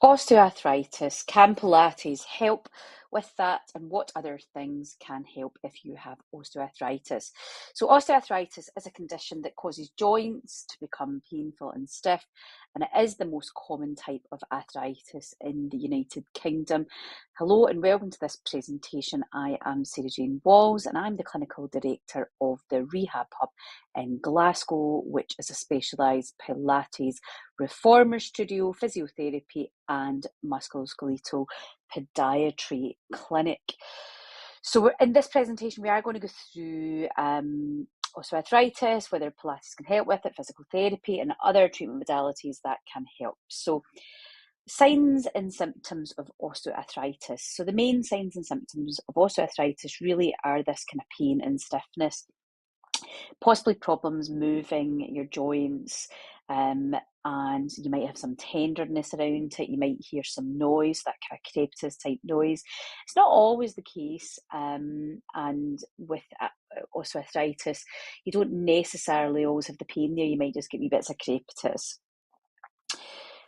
Osteoarthritis, can Pilates help with that? And what other things can help if you have osteoarthritis? So, osteoarthritis is a condition that causes joints to become painful and stiff, and it is the most common type of arthritis in the United Kingdom. Hello, and welcome to this presentation. I am Sarah Jane Walls, and I'm the Clinical Director of the Rehab Hub in Glasgow, which is a specialised Pilates reformer studio, physiotherapy and musculoskeletal podiatry clinic. So in this presentation, we are going to go through osteoarthritis, whether Pilates can help with it, physical therapy and other treatment modalities that can help. So signs and symptoms of osteoarthritis. So the main signs and symptoms of osteoarthritis really are this kind of pain and stiffness, possibly problems moving your joints, and you might have some tenderness around it. You might hear some noise, that kind of crepitus type noise. It's not always the case, and with osteoarthritis, you don't necessarily always have the pain there. You might just get wee bits of crepitus.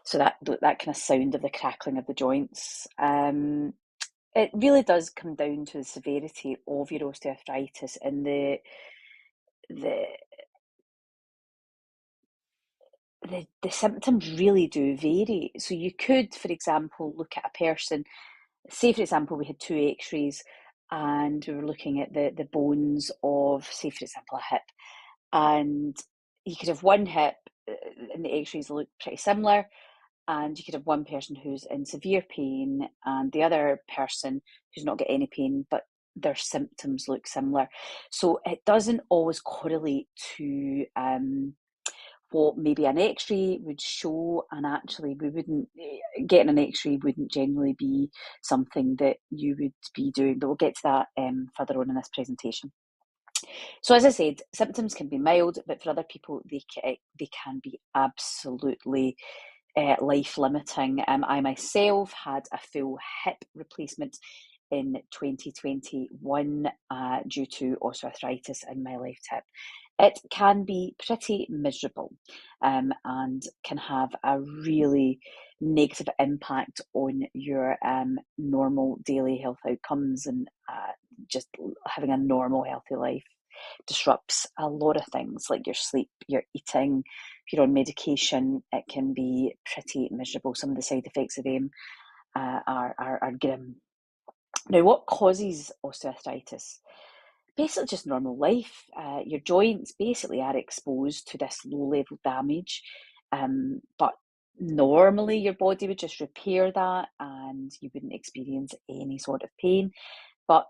So that kind of sound of the crackling of the joints. It really does come down to the severity of your osteoarthritis and the symptoms really do vary. So you could, for example, look at a person, say, for example, we had two x-rays and we were looking at the bones of, say, for example, a hip. And you could have one hip and the x-rays look pretty similar, and you could have one person who's in severe pain and the other person who's not got any pain, but their symptoms look similar. So it doesn't always correlate to what maybe an x-ray would show, and actually we wouldn't, getting an x-ray wouldn't generally be something that you would be doing, but we'll get to that further on in this presentation. So as I said, symptoms can be mild, but for other people they can be absolutely life-limiting. I myself had a full hip replacement in 2021 due to osteoarthritis in my left hip. It can be pretty miserable and can have a really negative impact on your normal daily health outcomes, and just having a normal healthy life disrupts a lot of things like your sleep, your eating. If you're on medication, it can be pretty miserable. Some of the side effects of them are grim. Now, what causes osteoarthritis? Basically just normal life. Your joints basically are exposed to this low level damage, but normally your body would just repair that and you wouldn't experience any sort of pain. But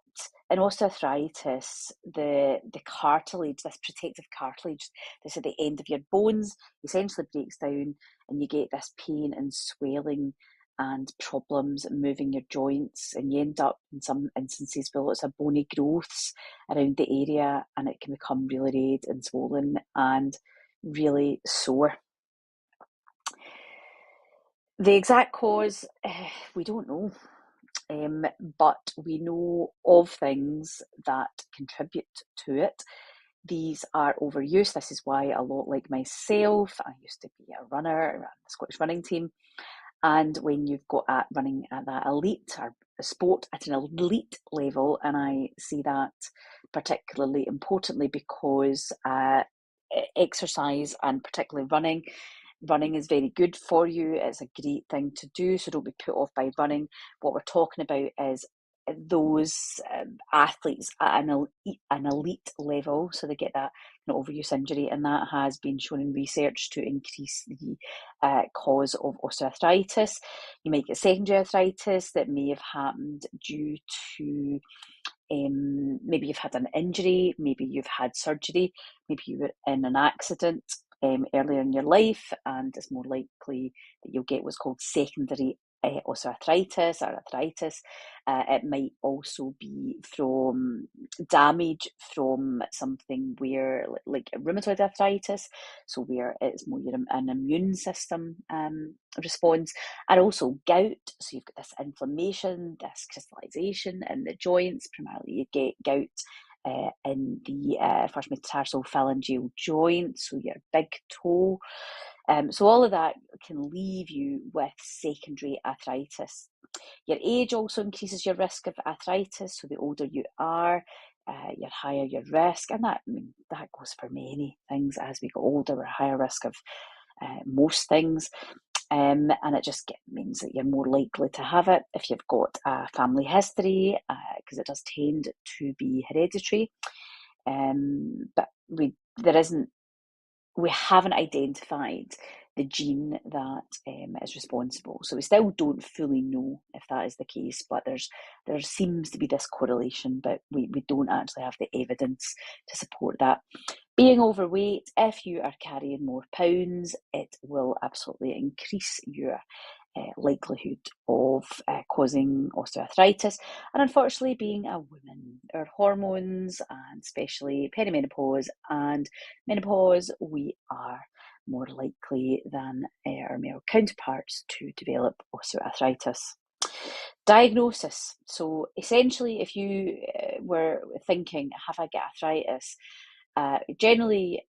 in osteoarthritis, the cartilage, this protective cartilage that's at the end of your bones, essentially breaks down, and you get this pain and swelling and problems moving your joints, and you end up in some instances with lots of bony growths around the area, and it can become really red and swollen and really sore. The exact cause, we don't know. But we know of things that contribute to it. These are overuse. This is why a lot like myself, I used to be a runner, I ran the Scottish running team. And when you've got at running at that elite or a sport at an elite level, and I see that particularly importantly because exercise, and particularly running is very good for you. It's a great thing to do, so don't be put off by running. What we're talking about is those athletes at an elite level, so they get that overuse injury, and that has been shown in research to increase the cause of osteoarthritis. You might get secondary arthritis that may have happened due to maybe you've had an injury, maybe you've had surgery, maybe you were in an accident earlier in your life, and it's more likely that you'll get what's called secondary osteoarthritis or arthritis. It might also be from damage from something where, like rheumatoid arthritis, so where it's more an immune system response, and also gout. So you've got this inflammation, this crystallization in the joints. Primarily, you get gout in the first metatarsophalangeal joint, so your big toe. So all of that can leave you with secondary arthritis. Your age also increases your risk of arthritis, so the older you are, your higher your risk, and that goes for many things. As we get older, we're higher risk of most things. And it just means that you're more likely to have it if you've got a family history, because it does tend to be hereditary. But we haven't identified the gene that is responsible. So we still don't fully know if that is the case, but there seems to be this correlation, but we don't actually have the evidence to support that. Being overweight, if you are carrying more pounds, it will absolutely increase your likelihood of causing osteoarthritis. And unfortunately, being a woman, our hormones, and especially perimenopause and menopause, we are more likely than our male counterparts to develop osteoarthritis. Diagnosis. So essentially, if you were thinking, have I got arthritis? Generally,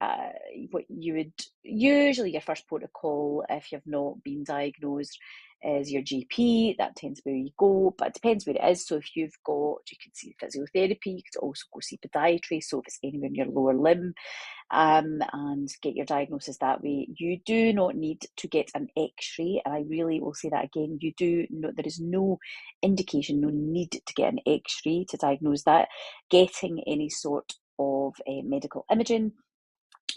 what you would usually your first protocol, if you've not been diagnosed, is your GP. That tends to be where you go, but it depends where it is. So if you've got, you could see physiotherapy, you could also go see podiatry. So if it's anywhere in your lower limb, and get your diagnosis that way. You do not need to get an X-ray, and I really will say that again. There is no indication, no need to get an X-ray to diagnose that. Getting any sort of medical imaging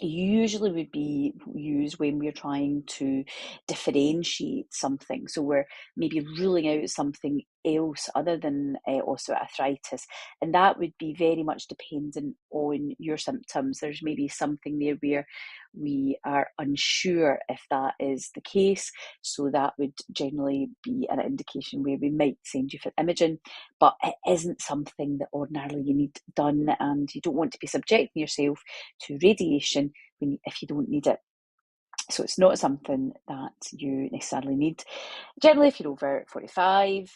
usually would be used when we're trying to differentiate something. So we're maybe ruling out something else other than osteoarthritis, and that would be very much dependent on your symptoms. There's maybe something there where we are unsure if that is the case, so that would generally be an indication where we might send you for imaging, but it isn't something that ordinarily you need done, and you don't want to be subjecting yourself to radiation if you don't need it. So it's not something that you necessarily need. Generally, if you're over 45,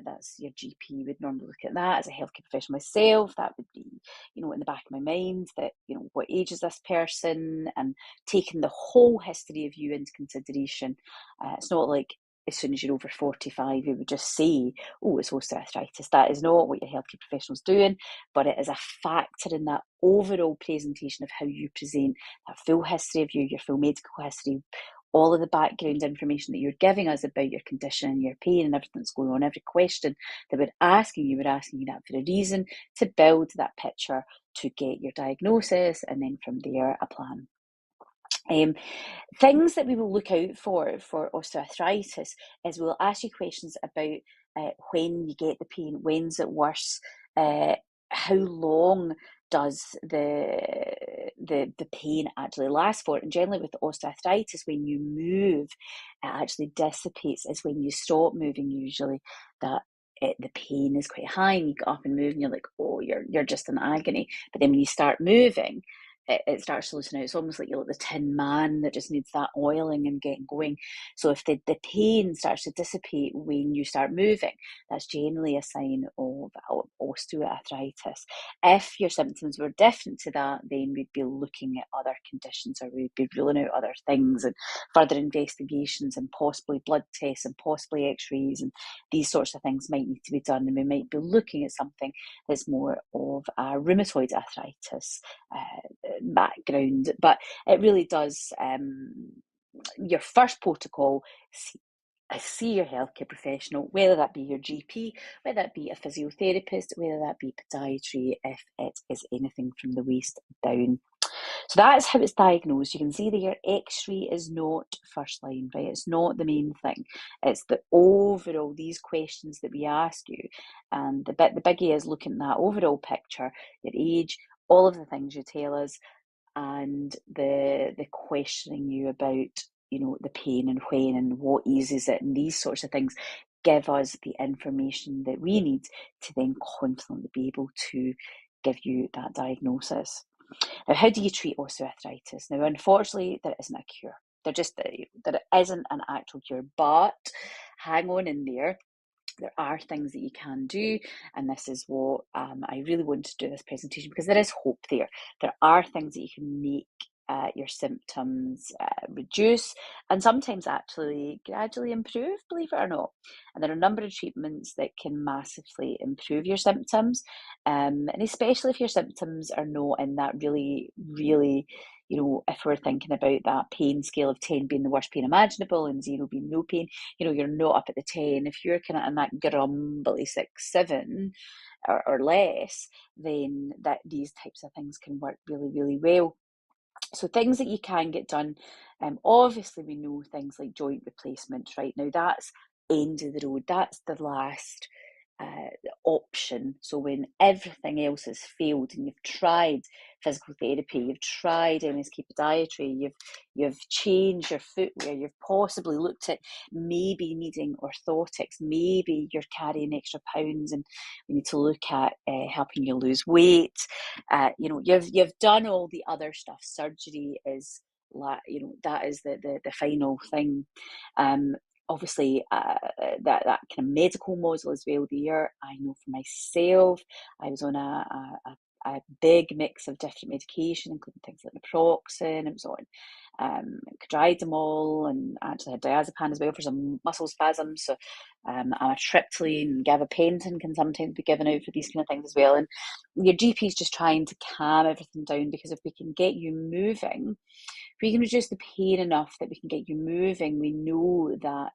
that's your GP would normally look at that. As a healthcare professional myself, that would be, in the back of my mind that, what age is this person, and taking the whole history of you into consideration. It's not like as soon as you're over 45, you would just say, oh, it's osteoarthritis. That is not what your healthcare professional's doing, but it is a factor in that overall presentation of how you present, that full history of you, your full medical history, all of the background information that you're giving us about your condition, your pain, and everything that's going on. Every question that we're asking you that for a reason, to build that picture, to get your diagnosis, and then from there, a plan. Things that we will look out for osteoarthritis is we'll ask you questions about when you get the pain, when's it worse, how long does the pain actually last for? And generally with osteoarthritis, when you move, it actually dissipates. It's when you stop moving usually that the pain is quite high, and you get up and move and you're like, oh, you're just in agony. But then when you start moving, it starts to loosen out. It's almost like you're like the Tin Man that just needs that oiling and getting going. So if the pain starts to dissipate when you start moving, that's generally a sign of osteoarthritis. If your symptoms were different to that, then we'd be looking at other conditions, or we'd be ruling out other things and further investigations, and possibly blood tests and possibly x-rays, and these sorts of things might need to be done, and we might be looking at something that's more of a rheumatoid arthritis background. But it really does, your first protocol, see your healthcare professional, whether that be your GP, whether that be a physiotherapist, whether that be podiatry, if it is anything from the waist down. So that's how it's diagnosed. You can see that your x-ray is not first line, right? It's not the main thing. It's the overall, these questions that we ask you. And the biggie is looking at that overall picture, your age, all of the things you tell us, and the questioning you about, the pain and when and what eases it, and these sorts of things give us the information that we need to then confidently be able to give you that diagnosis. Now, how do you treat osteoarthritis? Now, unfortunately, there isn't a cure. There isn't an actual cure, but hang on in there. there are things that you can do, and this is what I really want to do this presentation, because there is hope there. There are things that you can make your symptoms reduce, and sometimes actually gradually improve, believe it or not. And there are a number of treatments that can massively improve your symptoms, and especially if your symptoms are not in that really, really, if we're thinking about that pain scale of 10 being the worst pain imaginable and 0 being no pain, you're not up at the 10. If you're kind of in that grumbly 6, 7 or less, then these types of things can work really, really well. So things that you can get done, obviously we know things like joint replacement right now. That's end of the road. That's the last option. So when everything else has failed and you've tried physical therapy, you've tried MSK Podiatry, you've changed your footwear, you've possibly looked at maybe needing orthotics, maybe you're carrying extra pounds and we need to look at helping you lose weight. You've done all the other stuff. Surgery is that is the final thing. Obviously, that kind of medical model as well there. I know for myself, I was on a big mix of different medication, including things like naproxen. I was on codridamol, and actually had diazepam as well for some muscle spasms. So amitriptyline and gabapentin can sometimes be given out for these kind of things as well. And your GP is just trying to calm everything down, because if we can get you moving, if we can reduce the pain enough that we can get you moving, we know that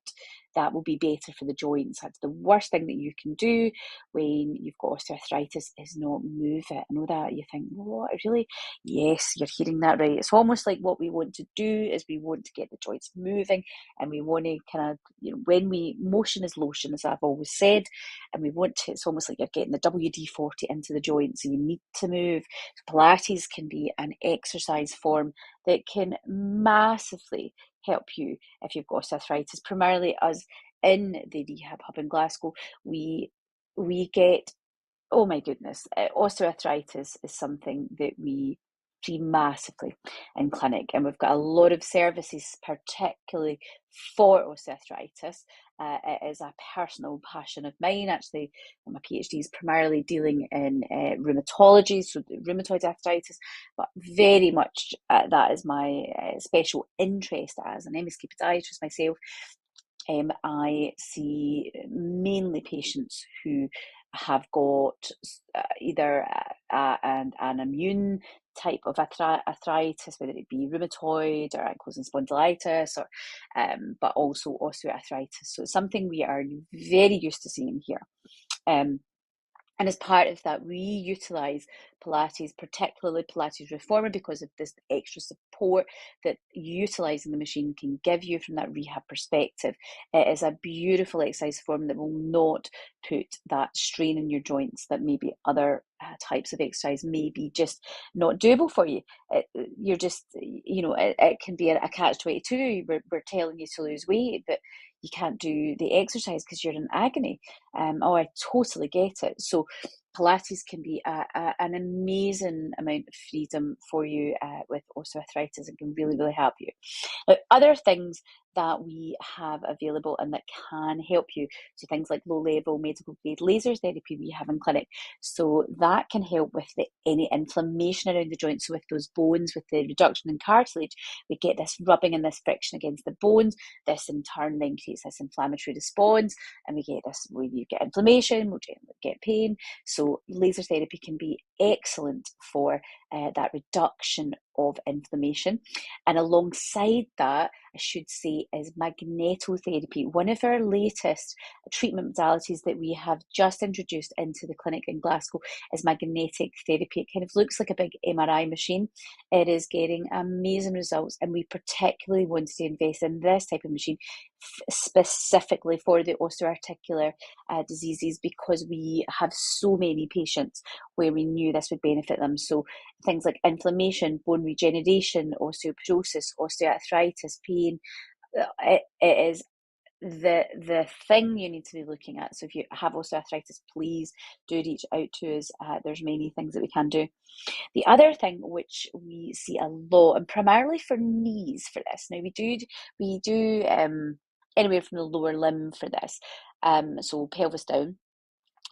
that will be better for the joints. That's the worst thing that you can do when you've got osteoarthritis, is not move it. I know that you think, what, really? Yes, you're hearing that right. It's almost like what we want to do is we want to get the joints moving, and we want to kind of, motion is lotion, as I've always said, and we want to, it's almost like you're getting the WD-40 into the joint, so you need to move. So Pilates can be an exercise form that can massively help you if you've got osteoarthritis. Primarily us in the rehab hub in Glasgow, we get, oh my goodness, osteoarthritis is something that we see massively in clinic, and we've got a lot of services particularly for osteoarthritis. It is a personal passion of mine. Actually, my PhD is primarily dealing in rheumatology, so rheumatoid arthritis, but very much that is my special interest as an MSK podiatrist myself. I see mainly patients who have got either an immune type of arthritis, whether it be rheumatoid or ankylosing spondylitis, or but also osteoarthritis. So it's something we are very used to seeing here. And as part of that, we utilise Pilates, particularly Pilates Reformer, because of this extra support that utilising the machine can give you from that rehab perspective. It is a beautiful exercise form that will not put that strain in your joints that maybe other types of exercise may be just not doable for you. You're just, it can be a catch-22. We're telling you to lose weight, but you can't do the exercise because you're in agony. I totally get it. So Pilates can be an amazing amount of freedom for you with osteoarthritis, and can really, really help you. Now, other things that we have available and that can help you, so things like low-level medical grade laser therapy we have in clinic. So that can help with any inflammation around the joints. So with those bones, with the reduction in cartilage, we get this rubbing and this friction against the bones. This in turn then creates this inflammatory response, and we get this where you get inflammation, we'll get pain. So laser therapy can be excellent for that reduction of inflammation. And alongside that, I should say, is magnetotherapy. One of our latest treatment modalities that we have just introduced into the clinic in Glasgow is magnetic therapy. It kind of looks like a big MRI machine. It is getting amazing results, and we particularly wanted to invest in this type of machine specifically for the osteoarticular diseases, because we have so many patients where we knew this would benefit them. So things like inflammation, bone regeneration, osteoporosis, osteoarthritis, pain, it is the thing you need to be looking at. So if you have osteoarthritis, please do reach out to us. There's many things that we can do. The other thing which we see a lot, and primarily for knees for this, now we do anywhere from the lower limb for this. So pelvis down.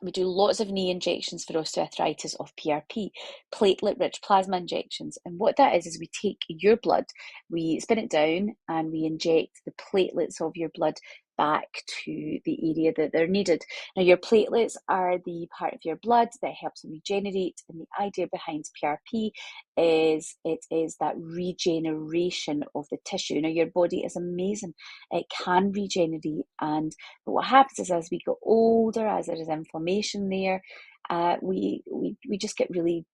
We do lots of knee injections for osteoarthritis of PRP, platelet-rich plasma injections. And what that is we take your blood, we spin it down, and we inject the platelets of your blood back to the area that they're needed. Now, your platelets are the part of your blood that helps them regenerate, and the idea behind PRP is it is that regeneration of the tissue. Now, your body is amazing. It can regenerate, but what happens is as we get older, as there is inflammation there, we just get really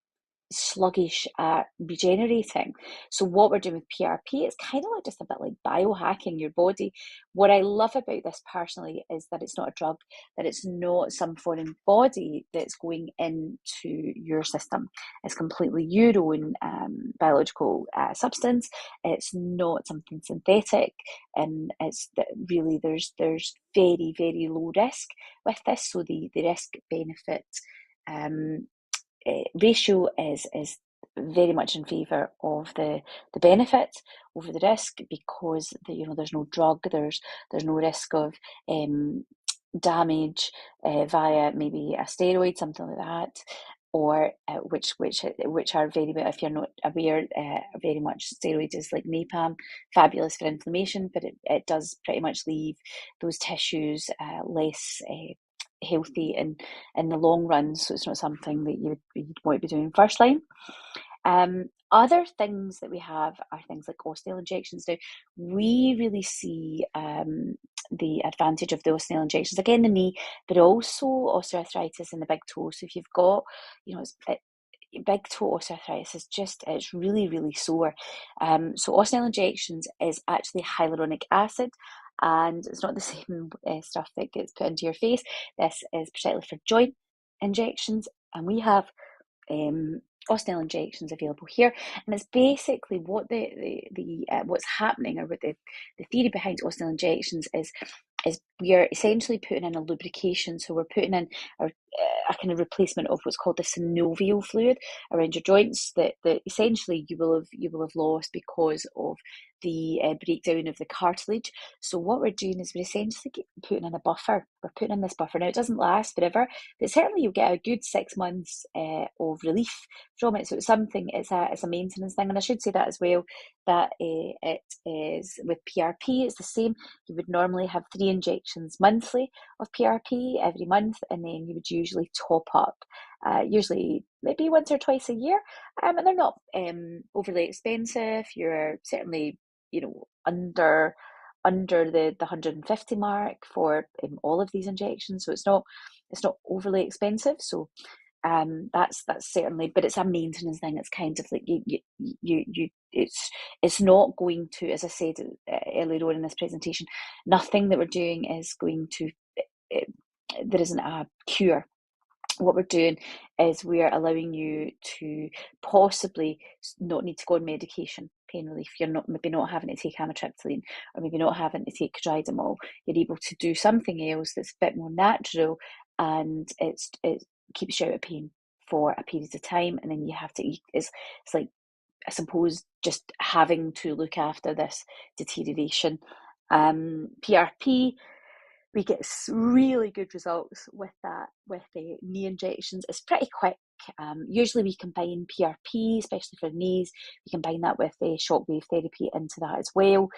sluggish at regenerating. So what we're doing with PRP, it's kind of like just a bit like biohacking your body. What I love about this personally is that it's not a drug, that it's not some foreign body that's going into your system. It's completely your own biological substance. It's not something synthetic, and it's that really there's very, very low risk with this. So the risk benefit ratio is very much in favour of the benefit over the risk, because there's no drug, there's no risk of damage via maybe a steroid, something like that, or which are very, if you're not aware, very much steroid is like napalm, fabulous for inflammation, but it does pretty much leave those tissues less healthy in the long run, so it's not something that you'd want to be doing first line. Other things that we have are things like Ostinel injections. Now, we really see the advantage of the Ostinel injections, again, the knee, but also osteoarthritis in the big toe. So if you've got, big toe osteoarthritis it's really, really sore. So Ostinel injections is actually hyaluronic acid, and it's not the same stuff that gets put into your face. This is particularly for joint injections, and we have Ostinel injections available here, and it's basically what what's happening, or what the theory behind Ostinel injections is we are essentially putting in a lubrication. So we're putting in a kind of replacement of what's called the synovial fluid around your joints that essentially you will have lost because of the breakdown of the cartilage. So what we're doing is we're essentially putting in a buffer. We're putting in this buffer. Now, it doesn't last forever, but certainly you'll get a good 6 months of relief from it. So it's a maintenance thing. And I should say that as well, that it is with PRP, it's the same. You would normally have 3 injections monthly of PRP every month, and then you would usually top up, usually maybe once or twice a year. And they're not overly expensive. You're certainly, under the 150 mark for all of these injections. So it's not overly expensive. So that's certainly, but it's a maintenance thing. It's kind of like it's not going to, as I said earlier on in this presentation, nothing that we're doing is going to, there isn't a cure. What we're doing is we're allowing you to possibly not need to go on medication, pain relief. You're maybe not having to take amitriptyline, or maybe not having to take tridimol. You're able to do something else that's a bit more natural, and it keeps you out of pain for a period of time, and then you have to eat. It's like, I suppose, just having to look after this deterioration. PRP, we get really good results with that, with the knee injections. It's pretty quick. Usually we combine PRP, especially for knees, we combine that with the shockwave therapy into that as well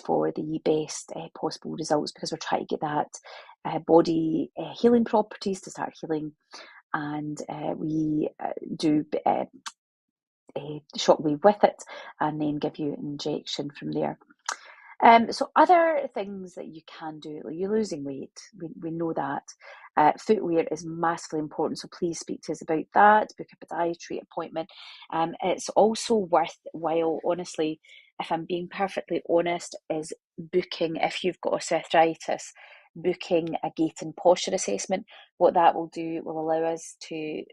for the best possible results, because we're trying to get that body healing properties to start healing. And we do shockwave with it, and then give you an injection from there. So other things that you can do, like you're losing weight, we know that. Footwear is massively important, so please speak to us about that. Book a podiatry appointment. It's also worthwhile, honestly, if I'm being perfectly honest, is booking, if you've got osteoarthritis, booking a gait and posture assessment. What that will do will allow us to,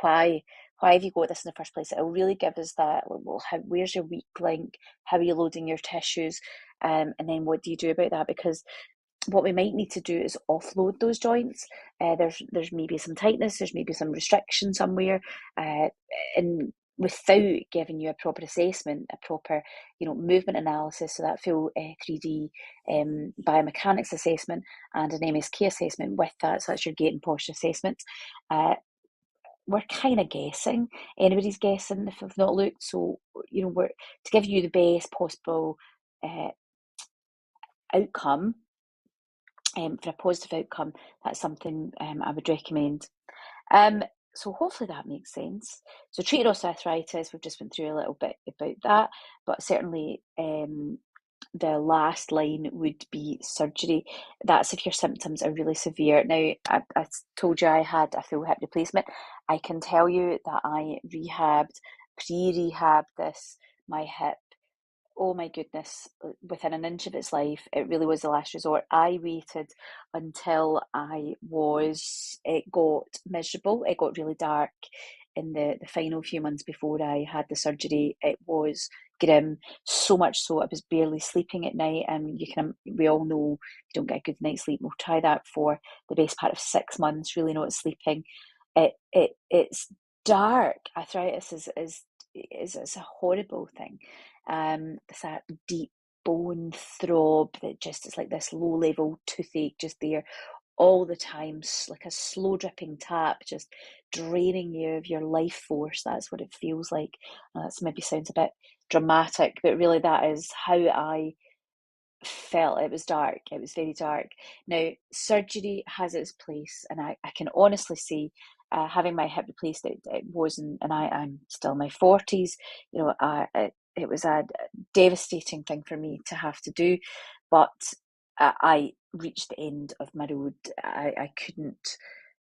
why have you got this in the first place? It will really give us that, well, where's your weak link? How are you loading your tissues? And then what do you do about that? Because what we might need to do is offload those joints. There's maybe some tightness, there's maybe some restriction somewhere, and without giving you a proper assessment, a proper, movement analysis, so that full 3D biomechanics assessment and an MSK assessment with that, so that's your gait and posture assessment. We're kind of guessing. Anybody's guessing if they've not looked. So, we're to give you the best possible outcome, for a positive outcome, that's something I would recommend. So hopefully that makes sense. So treated osteoarthritis, we've just went through a little bit about that, but certainly the last line would be surgery. That's if your symptoms are really severe. Now, I told you I had a full hip replacement. I can tell you that I pre-rehabbed my hip. Oh my goodness, within an inch of its life. It really was the last resort. I waited until it got miserable. It got really dark in the final few months before I had the surgery. It was grim, so much so I was barely sleeping at night. And we all know you don't get a good night's sleep. We'll try that for the best part of 6 months, really not sleeping. It's dark. Arthritis is a horrible thing. It's that deep bone throb that just is like this low level toothache just there all the time, like a slow dripping tap, just draining you of your life force. That's what it feels like. That's maybe sounds a bit dramatic, but really that is how I felt. It was dark. It was very dark. Now, surgery has its place, and I can honestly say, having my hip replaced, it wasn't, and I'm still in my 40s. It was a devastating thing for me to have to do, but I reached the end of my road. I couldn't,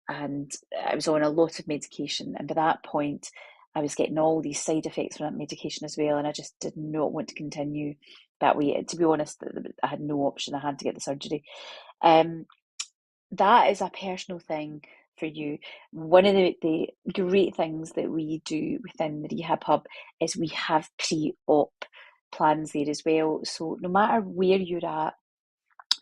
and I was on a lot of medication, and by that point, I was getting all these side effects from that medication as well, and I just did not want to continue that way. To be honest, I had no option. I had to get the surgery. That is a personal thing for you. One of the great things that we do within the Rehab Hub is we have pre-op plans there as well. So no matter where you're at,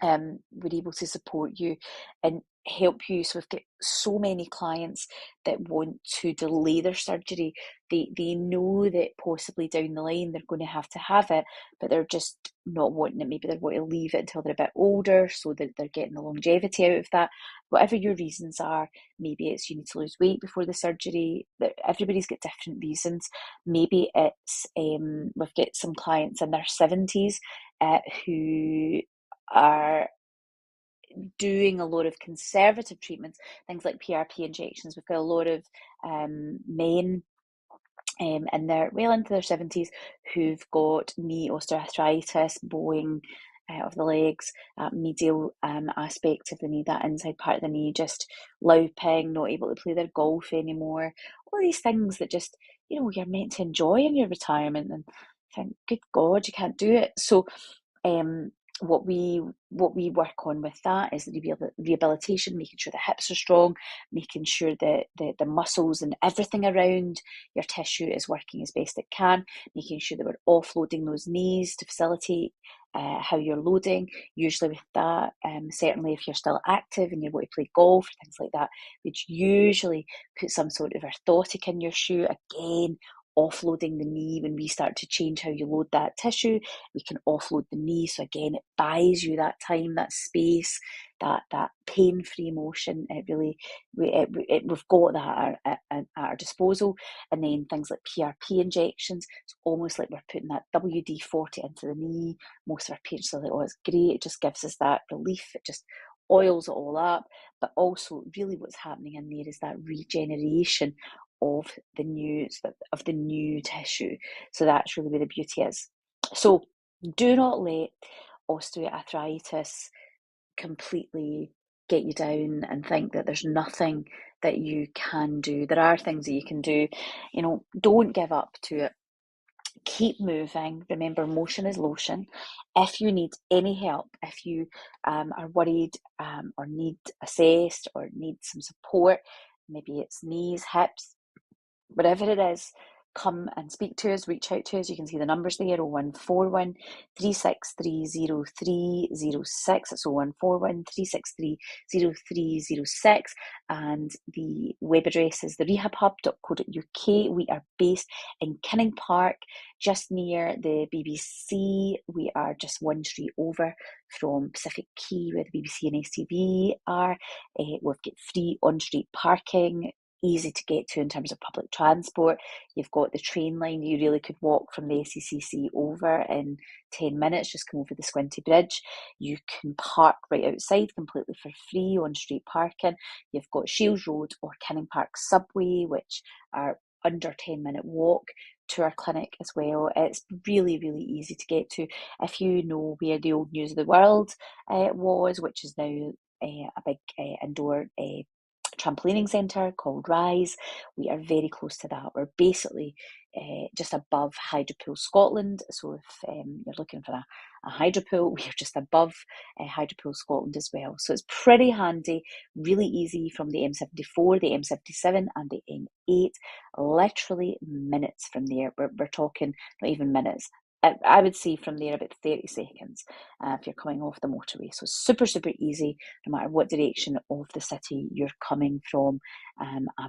we're able to support you and help you. So we've got so many clients that want to delay their surgery. They know that possibly down the line they're going to have it, but they're just not wanting it. Maybe they want to leave it until they're a bit older so that they're getting the longevity out of that. Whatever your reasons are, maybe it's you need to lose weight before the surgery. Everybody's got different reasons. Maybe it's we've got some clients in their 70s who are doing a lot of conservative treatments, things like PRP injections. We've got a lot of men in their well into their 70s who've got knee osteoarthritis, bowing of the legs, medial aspect of the knee, that inside part of the knee just louping, not able to play their golf anymore. All these things that just, you're meant to enjoy in your retirement, and think, good God, you can't do it. So what we work on with that is the rehabilitation, making sure the hips are strong, making sure that the muscles and everything around your tissue is working as best it can, making sure that we're offloading those knees to facilitate how you're loading. Usually with that, certainly if you're still active and you want to play golf or things like that, we'd usually put some sort of orthotic in your shoe, again offloading the knee. When we start to change how you load that tissue, we can offload the knee. So again, it buys you that time, that space, that pain-free motion. It really, we've got that at our disposal. And then things like PRP injections. It's almost like we're putting that WD-40 into the knee. Most of our patients are like, oh, it's great. It just gives us that relief. It just oils it all up. But also, really, what's happening in there is that regeneration of the new tissue. So that's really where the beauty is. So do not let osteoarthritis completely get you down and think that there's nothing that you can do. There are things that you can do. Don't give up to it. Keep moving. Remember, motion is lotion. If you need any help, if you are worried or need assessed or need some support, maybe it's knees, hips, whatever it is, come and speak to us, reach out to us. You can see the numbers there, 0141 363 0306. That's 0141 363 0306. And the web address is therehabhub.co.uk. We are based in Kinning Park, just near the BBC. We are just one street over from Pacific Quay, where the BBC and STV are. We've got free on-street parking, easy to get to in terms of public transport. You've got the train line. You really could walk from the SECC over in 10 minutes, just come over the Squinty Bridge. You can park right outside completely for free on street parking. You've got Shields Road or Kinning Park Subway, which are under 10-minute walk to our clinic as well. It's really, really easy to get to. If you know where the old News of the World was, which is now a big indoor trampolining centre called Rise, we are very close to that. We're basically just above Hydropool Scotland. So if you're looking for a hydropool, we're just above Hydropool Scotland as well. So it's pretty handy, really easy from the M74, the M77 and the M8, literally minutes from there. We're talking not even minutes. I would say from there about 30 seconds if you're coming off the motorway. So super, super easy, no matter what direction of the city you're coming from,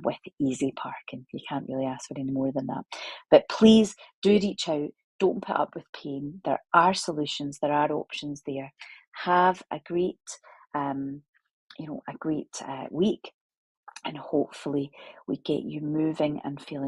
with easy parking. You can't really ask for any more than that. But please do reach out. Don't put up with pain. There are solutions. There are options there. Have a great, a great week. And hopefully we get you moving and feeling